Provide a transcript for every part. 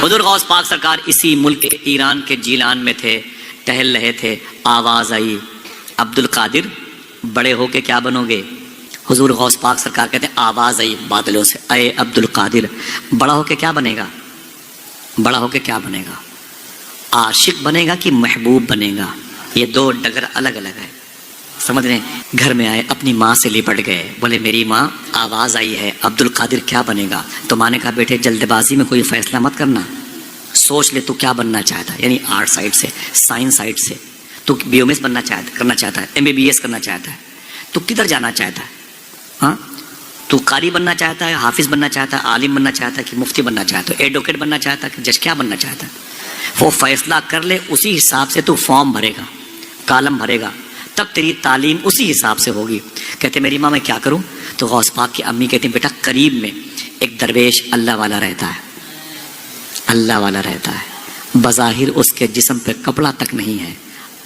حضور غوث پاک سرکار اسی ملک ایران کے جیلان میں تھے، ٹہل رہے تھے، آواز آئی عبد القادر بڑے ہو کے کیا بنو گے؟ حضور غوث پاک سرکار کہتے ہیں آواز آئی بادلوں سے، اے عبد القادر بڑا ہو کے کیا بنے گا؟ بڑا ہو کے کیا بنے گا؟ عاشق بنے گا کہ محبوب بنے گا؟ یہ دو ڈگر الگ الگ ہے، سمجھ رہے ہیں؟ گھر میں آئے اپنی ماں سے لپٹ گئے، بولے میری ماں آواز آئی ہے عبد القادر کیا بنے گا؟ تو ماں نے کہا بیٹے جلد بازی میں کوئی فیصلہ مت کرنا، سوچ لے تو کیا بننا چاہتا ہے، یعنی آرٹ سائڈ سے، سائنس سائڈ سے تو بی ایم ایس کرنا چاہتا ہے، MBBS کرنا چاہتا ہے، تو کدھر جانا چاہتا ہے؟ ہاں تو قاری بننا چاہتا ہے، حافظ بننا چاہتا ہے، عالم بننا چاہتا ہے کہ مفتی بننا چاہتا ہے، ایڈوکیٹ بننا چاہتا ہے کہ جج، کیا بننا چاہتا ہے؟ وہ فیصلہ کر لے، اسی حساب سے تو فارم بھرے گا، کالم بھرے گا، تب تیری تعلیم اسی حساب سے ہوگی۔ کہتے میری ماں میں کیا کروں؟ تو غوث پاک کی امی کہتی بیٹا قریب میں ایک درویش اللہ والا رہتا ہے، اللہ والا رہتا ہے، بظاہر اس کے جسم پہ کپڑا تک نہیں ہے،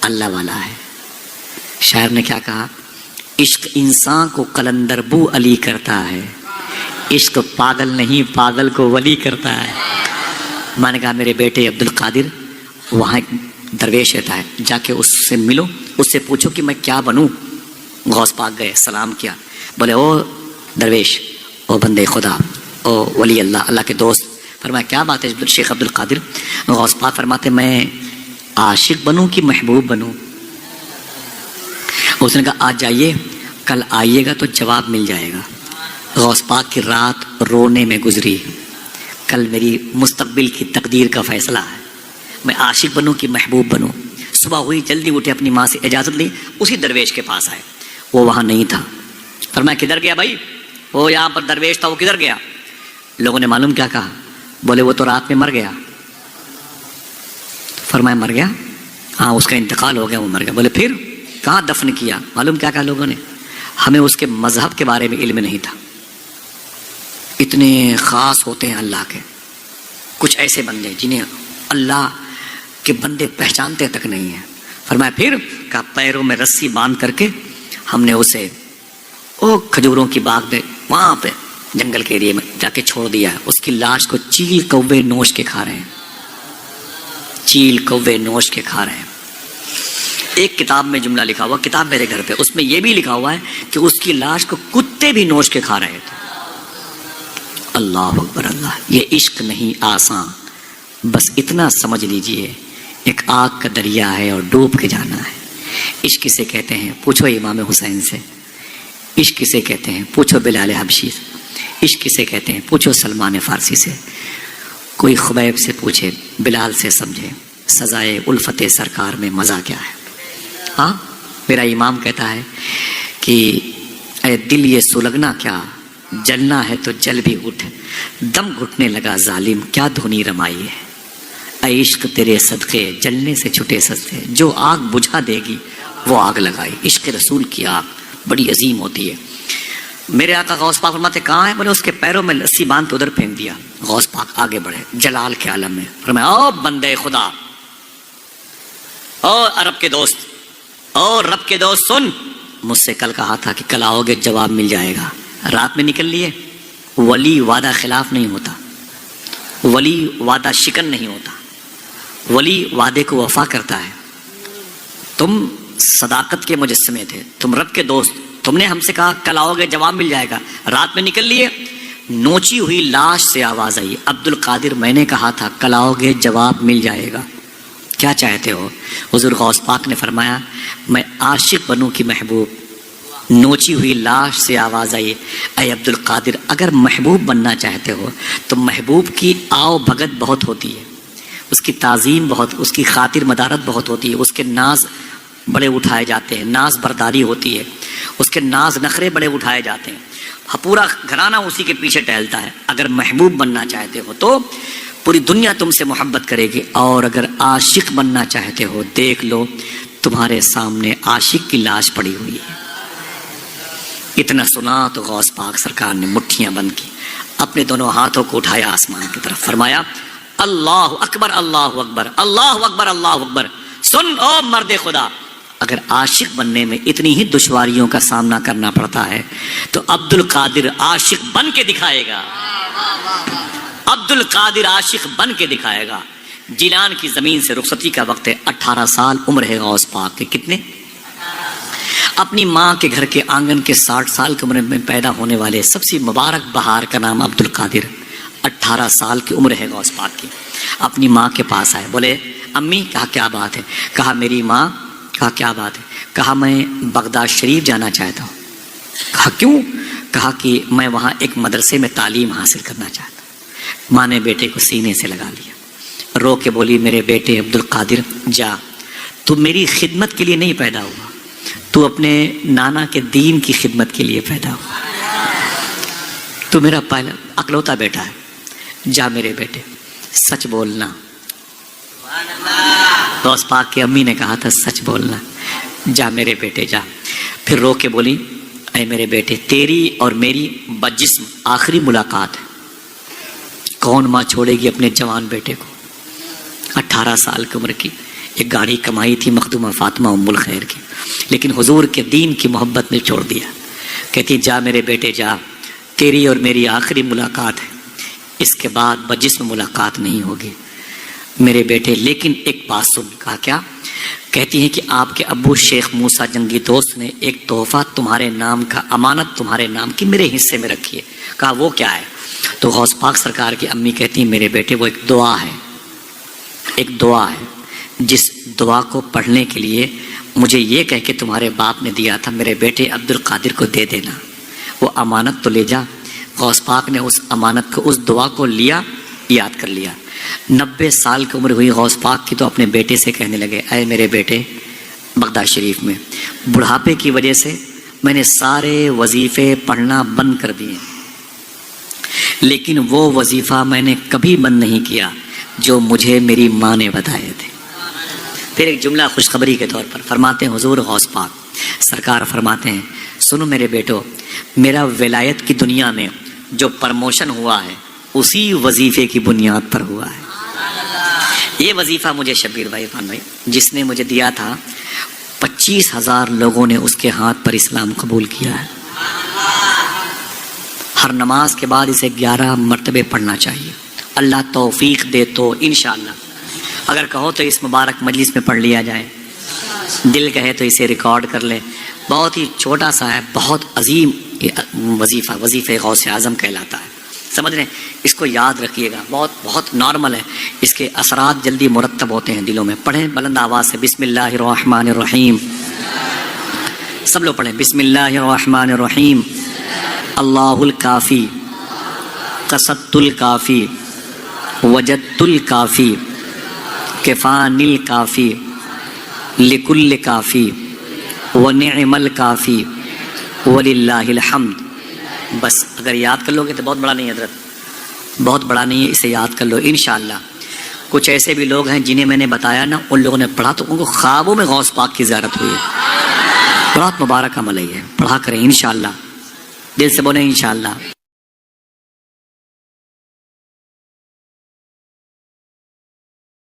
اللہ والا ہے۔ شاعر نے کیا کہا؟ عشق انسان کو قلندر بو علی کرتا ہے، عشق پاگل نہیں پاگل کو ولی کرتا ہے۔ میں نے کہا میرے بیٹے عبد القادر وہاں ایک درویش رہتا ہے، جا کے اس سے ملو، اس سے پوچھو کہ میں کیا بنوں۔ غوث پاک گئے، سلام کیا، بولے او درویش، او بندے خدا، او ولی اللہ، اللہ کے دوست۔ فرمایا کیا بات ہے شیخ عبد القادر؟ غوث پاک فرماتے میں عاشق بنوں کہ محبوب بنوں؟ اس نے کہا آج جائیے، کل آئیے گا تو جواب مل جائے گا۔ غوث پاک کی رات رونے میں گزری، کل میری مستقبل کی تقدیر کا فیصلہ ہے، میں عاشق بنوں کہ محبوب بنوں۔ صبح ہوئی، جلدی اٹھے، اپنی ماں سے اجازت لی، اسی درویش کے پاس آئے، وہ وہاں نہیں تھا۔ فرمایا کدھر گیا بھائی؟ وہ یہاں پر درویش تھا، وہ کدھر گیا؟ لوگوں نے معلوم کیا کہا؟ بولے وہ تو رات میں مر گیا۔ فرمایا مر گیا؟ ہاں اس کا انتقال ہو گیا، وہ مر گیا۔ بولے پھر کہاں دفن کیا؟ معلوم کیا کہا لوگوں نے؟ ہمیں اس کے مذہب کے بارے میں علم نہیں تھا۔ اتنے خاص ہوتے ہیں اللہ کے کچھ ایسے بندے جنہیں اللہ کے بندے پہچانتے تک نہیں ہیں۔ فرمایا پھر؟ کہا پیروں میں رسی باندھ کر کے ہم نے اسے او کھجوروں کی باغ میں وہاں پہ جنگل کے ایریے میں جا کے چھوڑ دیا ہے۔ اس کی لاش کو چیل کوے نوش کے کھا رہے ہیں، چیل کوے نوش کے کھا رہے ہیں۔ ایک کتاب میں جملہ لکھا ہوا، کتاب میرے گھر پہ، اس میں یہ بھی لکھا ہوا ہے کہ اس کی لاش کو کتے بھی نوش کے کھا رہے تھے۔ اللہ اکبر اللہ! یہ عشق نہیں آسان، بس اتنا سمجھ لیجئے ایک آگ کا دریا ہے اور ڈوب کے جانا ہے۔ عشق کسے کہتے ہیں؟ پوچھو امام حسین سے۔ عشق کسے کہتے ہیں؟ پوچھو بلال حبشی سے۔ عشق کسے کہتے ہیں؟ پوچھو سلمان فارسی سے۔ کوئی خبیب سے پوچھے، بلال سے سمجھے سزائے الفت سرکار میں مزہ کیا ہے۔ ہاں میرا امام کہتا ہے کہ اے دل یہ سلگنا کیا، جلنا ہے تو جل بھی اٹھ، دم گھٹنے لگا ظالم کیا دھنی رمائی ہے۔ اے عشق تیرے صدقے جلنے سے چھٹے سستے، جو آگ بجھا دے گی وہ آگ لگائی۔ عشق رسول کی آگ بڑی عظیم ہوتی ہے۔ میرے آقا غوث پاک فرماتے کہاں ہے؟ بولے اس کے پیروں میں رسی باندھ کے ادھر پھینک دیا۔ غوث پاک آگے بڑھے جلال کے عالم میں، فرمایا او بندے خدا، او عرب کے دوست، او رب کے دوست، سن، مجھ سے کل کہا تھا کہ کل آؤ گے جواب مل جائے گا، رات میں نکل لیے۔ ولی وعدہ خلاف نہیں ہوتا، ولی وعدہ شکن نہیں ہوتا، ولی وعدے کو وفا کرتا ہے۔ تم صداقت کے مجسمے تھے، تم رب کے دوست، تم نے ہم سے کہا کل آؤ گے جواب مل جائے گا، رات میں نکل لیے۔ نوچی ہوئی لاش سے آواز آئی، عبد القادر میں نے کہا تھا کل آؤ گے جواب مل جائے گا، کیا چاہتے ہو؟ حضور غوث پاک نے فرمایا میں عاشق بنوں کی محبوب۔ نوچی ہوئی لاش سے آواز آئی، اے عبد القادر اگر محبوب بننا چاہتے ہو تو محبوب کی آؤ بھگت بہت ہوتی ہے، اس کی تعظیم بہت، اس کی خاطر مدارت بہت ہوتی ہے، اس کے ناز بڑے اٹھائے جاتے ہیں، ناز برداری ہوتی ہے، اس کے ناز نخرے بڑے اٹھائے جاتے ہیں، پورا گھرانہ اسی کے پیچھے ٹہلتا ہے۔ اگر محبوب بننا چاہتے ہو تو پوری دنیا تم سے محبت کرے گی، اور اگر عاشق بننا چاہتے ہو دیکھ لو تمہارے سامنے عاشق کی لاش پڑی ہوئی ہے۔ اتنا سنا تو غوث پاک سرکار نے مٹھیاں بند کی، اپنے دونوں ہاتھوں کو اٹھایا آسمان کی طرف، فرمایا اللہ اکبر اللہ اکبر اللہ اکبر اللہ اکبر۔ سن او مرد خدا، اگر عاشق بننے میں اتنی ہی دشواریوں کا سامنا کرنا پڑتا ہے تو عبد القادر عاشق بن کے دکھائے گا، عبد القادر عاشق بن کے دکھائے گا۔ جیلان کی زمین سے رخصتی کا وقت ہے، 18 سال عمر ہے غوث پاک کے۔ کتنے؟ اپنی ماں کے گھر کے آنگن کے 60 سال کی عمر میں پیدا ہونے والے سب سے مبارک بہار کا نام عبد القادر، 18 سال کی عمر ہے غوث پاک کی۔ اپنی ماں کے پاس آئے، بولے امی، کہا کیا بات ہے؟ کہا میری ماں، کہا کیا بات ہے؟ کہا میں بغداد شریف جانا چاہتا ہوں۔ کہا کیوں؟ کہا کہ میں وہاں ایک مدرسے میں تعلیم حاصل کرنا چاہتا ہوں۔ ماں نے بیٹے کو سینے سے لگا لیا، رو کے بولی میرے بیٹے عبد القادر جا، تو میری خدمت کے لیے نہیں پیدا ہوا، تو اپنے نانا کے دین کی خدمت کے لیے پیدا ہوا، تو میرا پہلا اکلوتا بیٹا ہے، جا میرے بیٹے سچ بولنا۔ غوث پاک کی امی نے کہا تھا سچ بولنا، جا میرے بیٹے جا۔ پھر رو کے بولی اے میرے بیٹے، تیری اور میری بجسم آخری ملاقات ہے، کون ماں چھوڑے گی اپنے جوان بیٹے کو؟ 18 سال کی عمر کی ایک گاڑی کمائی تھی مخدومہ فاطمہ ام الخیر کی، لیکن حضور کے دین کی محبت نے چھوڑ دیا۔ کہتی جا میرے بیٹے جا، تیری اور میری آخری ملاقات ہے، اس کے بعد بجسم ملاقات نہیں ہوگی میرے بیٹے، لیکن ایک بات سن۔ کہا کیا؟ کہتی ہیں کہ آپ کے ابو شیخ موسیٰ جنگی دوست نے ایک تحفہ تمہارے نام کا، امانت تمہارے نام کی میرے حصے میں رکھی ہے۔ کہا وہ کیا ہے؟ تو غوث پاک سرکار کی امی کہتی ہیں میرے بیٹے وہ ایک دعا ہے، ایک دعا ہے، جس دعا کو پڑھنے کے لیے مجھے یہ کہہ کے تمہارے باپ نے دیا تھا میرے بیٹے عبد القادر کو دے دینا، وہ امانت تو لے جا۔ غوث پاک نے اس امانت کو، اس دعا کو لیا، یاد کر لیا۔ 90 سال کی عمر ہوئی غوث پاک کی تو اپنے بیٹے سے کہنے لگے اے میرے بیٹے، بغداد شریف میں بڑھاپے کی وجہ سے میں نے سارے وظیفے پڑھنا بند کر دیے، لیکن وہ وظیفہ میں نے کبھی بند نہیں کیا جو مجھے میری ماں نے بتائے تھے۔ پھر ایک جملہ خوشخبری کے طور پر فرماتے ہیں حضور غوث پاک سرکار فرماتے ہیں سنو میرے بیٹو، میرا ولایت کی دنیا میں جو پرموشن ہوا ہے اسی وظیفے کی بنیاد پر ہوا ہے۔ یہ وظیفہ مجھے شبیر بھائی عرفان بھائی جس نے مجھے دیا تھا، 25,000 لوگوں نے اس کے ہاتھ پر اسلام قبول کیا ہے۔ ہر نماز کے بعد اسے 11 مرتبے پڑھنا چاہیے، اللہ توفیق دے تو انشاءاللہ، اگر کہو تو اس مبارک مجلس میں پڑھ لیا جائے، دل کہے تو اسے ریکارڈ کر لے۔ بہت ہی چھوٹا سا ہے، بہت عظیم وظیفہ، وظیفہ غوث اعظم کہلاتا ہے، سمجھ رہے ہیں؟ اس کو یاد رکھیے گا، بہت بہت نارمل ہے، اس کے اثرات جلدی مرتب ہوتے ہیں دلوں میں۔ پڑھیں بلند آواز سے، بسم اللہ الرحمن الرحیم، سب لوگ پڑھیں بسم اللہ الرحمن الرحیم۔ اللہ الکافی، قصدت الکافی، وجدت الکافی، کفانی الکافی، لکل کافی، ونعم الکافی، وللہ الحمد۔ بس اگر یاد کر لو گے تو بہت بڑا نہیں ہے حضرت، بہت بڑا نہیں ہے، اسے یاد کر لو انشاءاللہ۔ کچھ ایسے بھی لوگ ہیں جنہیں میں نے بتایا نا، ان لوگوں نے پڑھا تو ان کو خوابوں میں غوث پاک کی زیارت ہوئی ہے۔ بہت مبارک عمل ہے یہ، پڑھا کریں انشاءاللہ، دل سے بولیں انشاءاللہ۔